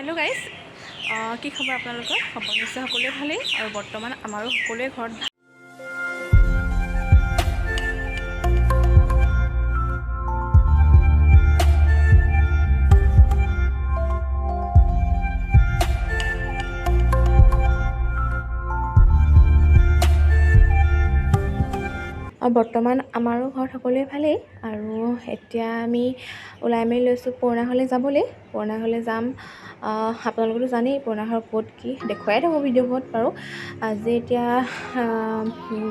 Hello guys কি খবৰ আপোনালোকৰ খবৰ নিশ্চয় সকলোৱে ভালেই আৰু বৰ্তমান আমাৰো সকলোৱে ঘৰত আৰু এতিয়া আমি ওলাই মেলি লৈছোঁ পুৰণা ঘৰলৈ যাবলৈ পুৰণা ঘৰলৈ যাম আপোনালোকেতো জানেই পুৰণা ঘৰ ক'ত কি দেখুৱাই থাকোঁ ভিডিঅ'বোৰত বাৰু আজি এতিয়া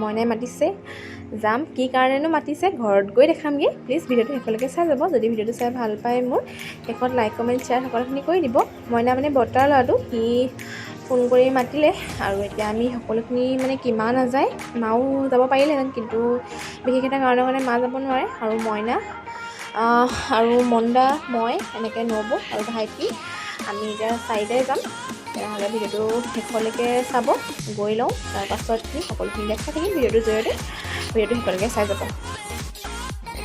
মইনাই মাতিছে যাম কি কাৰণেনো মাতিছে ঘৰত গৈ দেখামগৈ প্লিজ ভিডিঅ'টো শেষলৈকে চাই যাব যদি ভিডিঅ'টো চাই ভাল পায় মোৰ শেষত লাইক কমেণ্ট শ্বেয়াৰ সকলোখিনি কৰি দিব মইনা মানে বৰ্তাৰ ল'ৰাটো সি ফোন কৰি মাতিলে আৰু এতিয়া আমি সকলোখিনি মানে কি মা নাযায় মাও যাব পাৰিলেহেঁতেন কিন্তু বিশেষ এটা কাৰণৰ কাৰণে মা যাব নোৱাৰে আৰু মইনা আৰু মণ্ডা মই এনেকৈ নব আৰু ভাইটি আমি এতিয়া চাৰিটাই যাম তেনেহ'লে ভিডিঅ'টো শেষলৈকে চাব গৈ লওঁ তাৰপাছত সকলোখিনি দেখাই থাকিম ভিডিঅ'টোৰ জৰিয়তে ভিডিঅ'টো শেষলৈকে চাই যাব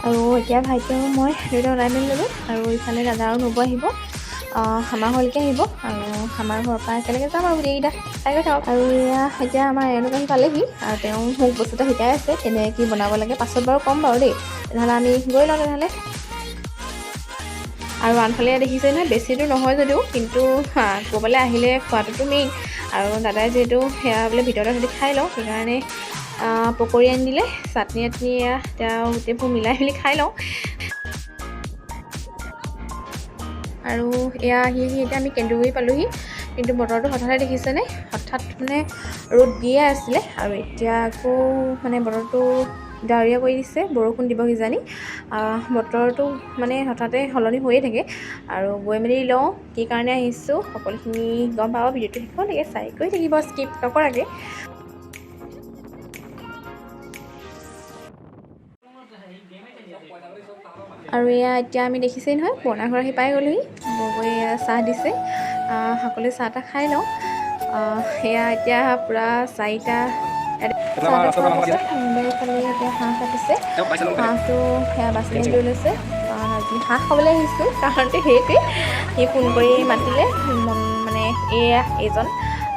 আৰু এতিয়া ভাইটি আৰু মই দুয়োটা ওলাই মেলি ল'লোঁ আৰু ইফালে দাদা আৰু নব আহিব আমাৰ ঘৰলৈকে আহিব আৰু আমাৰ ঘৰৰ পৰা একেলগে যাম আৰু গোটেইকেইটা চাই গৈ থাকক আৰু এতিয়া আমাৰ এওঁলোক আহি পালেহি আৰু তেওঁ মোক বস্তু এটা শিকাই আছে কেনেকৈ কি বনাব লাগে পাছত বাৰু ক'ম বাৰু দেই তেনেহ'লে আমি গৈ লওঁ তেনেহ'লে আৰু আনফালে দেখিছে নহয় বেছি দূৰ নহয় যদিও কিন্তু ক'ৰবালৈ আহিলে খোৱাটোতো মেইন আৰু দাদাই যিহেতু সেয়া বোলে ভিতৰতে সিহঁতি খাই লওঁ সেইকাৰণে পকৰি আনি দিলে চাটনি আটনি তেওঁ গোটেইবোৰ মিলাই মেলি খাই লওঁ আৰু এয়া আহি এতিয়া আমি কেন্দুগুৰি পালোহি কিন্তু বতৰটো হঠাতে দেখিছেনে হঠাৎ মানে ৰ'দ দিয়ে আছিলে আৰু এতিয়া আকৌ মানে বতৰটো ডাৱৰীয়া কৰি দিছে বৰষুণ দিব কিজানি বতৰটো মানে হঠাতে সলনি হৈয়ে থাকে আৰু গৈ মেলি লওঁ কি কাৰণে আহিছোঁ সকলোখিনি গম পাব ভিডিঅ'টো শেষলৈকে চাই গৈ থাকিব স্কিপ নকৰাকৈ আৰু এয়া এতিয়া আমি দেখিছেই নহয় পুৰণা ঘৰ আহি পাই গ'লোহি বৌৱে এয়া চাহ দিছে সকলোৱে চাহ তাহ খাই লওঁ সেয়া এতিয়া পূৰা চাৰিটা চাহ তাহ খোৱাৰ পাছত এইফালে এতিয়া হাঁহ কাটিছে হাঁহটো সেয়া বাচি লৈ লৈছে আজি হাঁহ খাবলৈ আহিছোঁ কাৰণটো সেইটোৱে সি ফোন কৰি মাতিলে মানে এইজন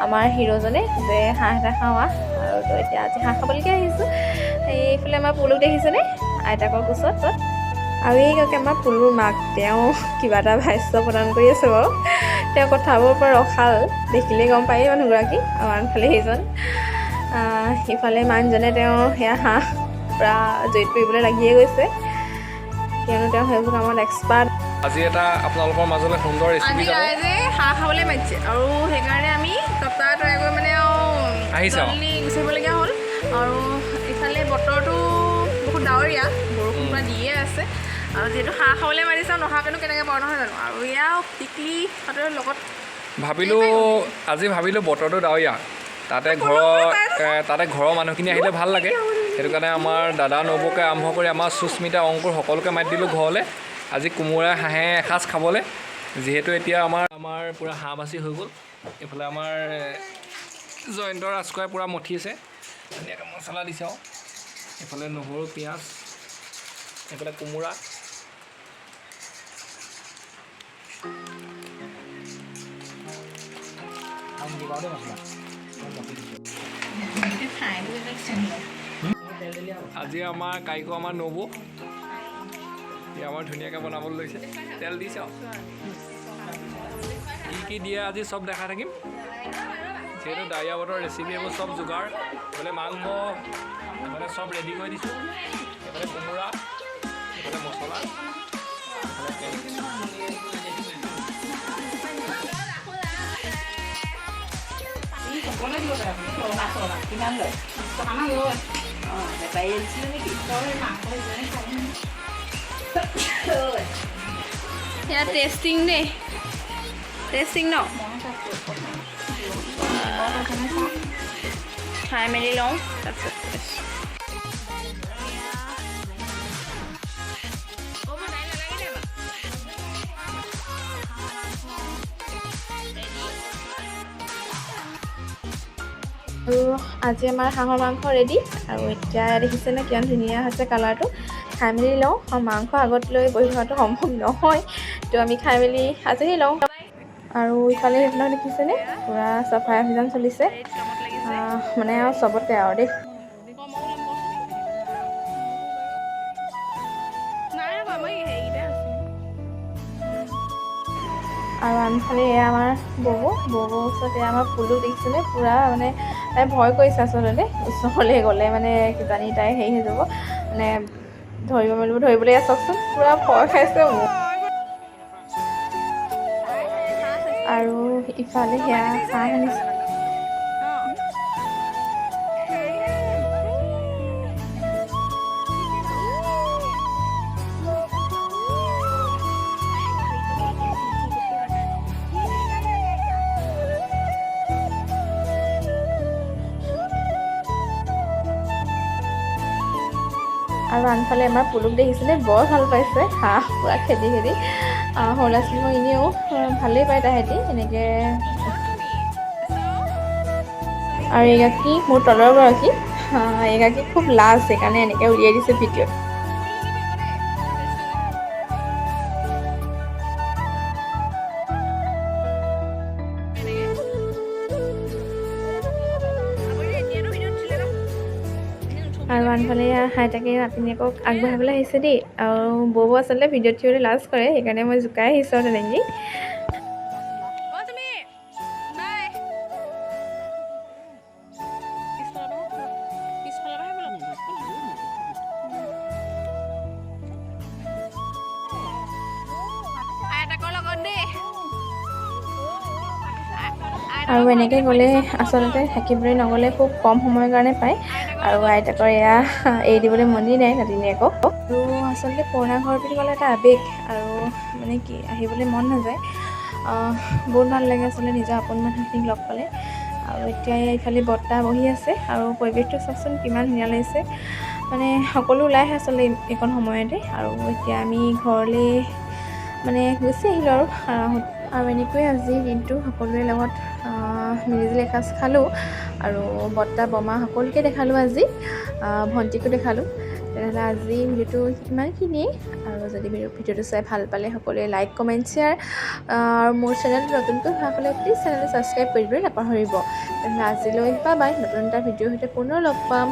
আমাৰ হিৰোজনে যে হাঁহ এটা খাওঁ আৰু তো এতিয়া আজি হাঁহ খাবলৈকে আহিছোঁ এইফালে আমাৰ পুলুক দেখিছেনে আইতাকৰ কোচত আৰু এইগৰাকী আমাৰ পুলুৰ মাক তেওঁ কিবা এটা ভাষ্য প্ৰদান কৰি আছে বাৰু তেওঁ কথাবোৰ পৰা ৰখাল দেখিলেই গম পায়েই মানুহগৰাকী আমাৰ আনফালে সেইজন সিফালে মানুহজনে তেওঁ সেয়া হাঁহ পূৰা জড়িত কৰিবলৈ লাগিয়ে গৈছে কিয়নো তেওঁ সেইবোৰ কামত এক্সপাৰ্ট আজি এটা আপোনালোকৰ মাজলৈ সুন্দৰ ৰেচিপি যাব যে হাঁহ খাবলৈ মাতিছে আৰু সেইকাৰণে আমি ততাতৈয়াকৈ মানে জলদি গুচি আহিবলগীয়া হ'ল আৰু ইফালে বতৰটো বহুত ডাৱৰীয়া বৰষুণ পৰা দিয়ে আছে আৰু যিহেতু হাঁহ খাবলৈ মাতিছে নহাকেনো কেনেকৈ পাওঁ নহয় জানো আৰু এয়া টিকলি হাতৰ লগত ভাবিলোঁ বতৰটো ডাৱৰীয়া তাতে ঘৰৰ মানুহখিনি আহিলে ভাল লাগে সেইটো কাৰণে আমাৰ দাদা নবৌকে আৰম্ভ কৰি আমাৰ সুস্মিতা অংকুৰ সকলোকে মাতি দিলোঁ ঘৰলৈ আজি কোমোৰা হাঁহে এসাঁজ খাবলৈ যিহেতু এতিয়া আমাৰ পূৰা হাঁহ বাচি হৈ গ'ল এইফালে আমাৰ জয়ন্ত ৰাজখোৱাই পূৰা মঠিছে ধুনীয়াকৈ মছলা দিছে আৰু এইফালে নহৰু পিঁয়াজ এইফালে কোমোৰা আজি আমাৰ কাৰিকৰ আমাৰ নবৌ এতিয়া আমাৰ ধুনীয়াকৈ বনাবলৈ লৈছে তেল দিছে আৰু কি দিয়ে আজি চব দেখাই থাকিম যিহেতু ডাৱৰীয়া বতৰ ৰেচিপি এইবোৰ চব যোগাৰ এইফালে মাংস এইফালে চব ৰেডি কৰি দিছোঁ এইফালে কোমোৰা এইফালে মছলা সেয়া টেষ্টিং দেই টেষ্টিং ন খাই মেলি লওঁ তাৰপিছত আৰু আজি আমাৰ হাঁহৰ মাংস ৰেডি আৰু এতিয়া দেখিছেনে কিমান ধুনীয়া হৈছে কালাৰটো খাই মেলি লওঁ মাংস আগত লৈ বহি থোৱাটো সম্ভৱ নহয় তো আমি খাই মেলি আজৰি লওঁ আৰু ইফালে সেইবিলাক দেখিছেনে পূৰা চাফাই অভিযান চলিছে মানে আৰু চবতে আৰু দেই। আৰু আনফালে এয়া আমাৰ ববৌৰ ওচৰত এয়া আমাৰ ফুলো দেখিছেনে পূৰা মানে তাই ভয় কৰিছে আচলতে ওচৰলৈ গ'লে মানে কিজানি তাই হেৰি হৈ যাব মানে ধৰিবলৈ চাওকচোন পূৰা ভয় খাইছে মোৰ। আৰু ইফালে সেয়া হাঁহ আনিছে। আৰু আনফালে আমাৰ পুলুক দেখিছিলে বৰ ভাল পাইছে হাঁহ পূৰা খেদি সৰু ল'ৰা ছোৱালীক এনেও ভালেই পায় তাহেঁতি এনেকৈ। আৰু এইগৰাকী মোৰ তলৰ গৰাকী এইগৰাকী খুব লাজ সেইকাৰণে এনেকৈ উলিয়াই দিছে ভিডিঅ'ত। আৰু আনফালে হাইতাকে নাতিনীয়েকক আগবঢ়াবলৈ আহিছে দেই। আৰু বৌ আচলতে ভিডিঅ'ত থিবলৈ লাজ কৰে সেইকাৰণে মই জোকাই আহিছোঁ আৰু তেনেকৈ। আৰু এনেকৈ গ'লে আচলতে থাকিবলৈ নগ'লে খুব কম সময়ৰ কাৰণে পায়। আৰু আইতাকৰ এয়া এৰি দিবলৈ মনেই নাই নাতিনীয়েকক। আৰু আচলতে পুৰণা ঘৰ বুলি ক'লে এটা আৱেগ আৰু মানে কি আহিবলৈ মন নাযায়। বহুত ভাল লাগে আচলতে নিজৰ আপোন মানুহখিনিক লগ পালে। আৰু এতিয়া ইফালে বৰ্তা বহি আছে আৰু পৰিৱেশটো চাওকচোন কিমান ধুনীয়া লাগিছে মানে সকলো ওলাই আহে আচলতে এইকণ সময়তে। আৰু এতিয়া আমি ঘৰলৈ মানে গুচি আহিলোঁ আৰু এনেকৈয়ে আজিৰ দিনটো সকলোৰে লগত মিলিজুলি এসাঁজ খালোঁ। আৰু বৰ্তা বমা সকলোকে দেখালোঁ আজি, ভণ্টিকো দেখালোঁ। তেনেহ'লে আজি ভিডিঅ'টো ইমানখিনিয়ে। আৰু যদি ভিডিঅ'টো চাই ভাল পালে সকলোৱে লাইক কমেণ্ট শ্বেয়াৰ আৰু মোৰ চেনেলটো নতুনকৈ হোৱা হ'লে প্লিজ চেনেলটো ছাবস্ক্ৰাইব কৰিবলৈ নাপাহৰিব। তেনেহ'লে আজিলৈ বাই নতুন এটা ভিডিঅ'ৰ সৈতে পুনৰ লগ পাম।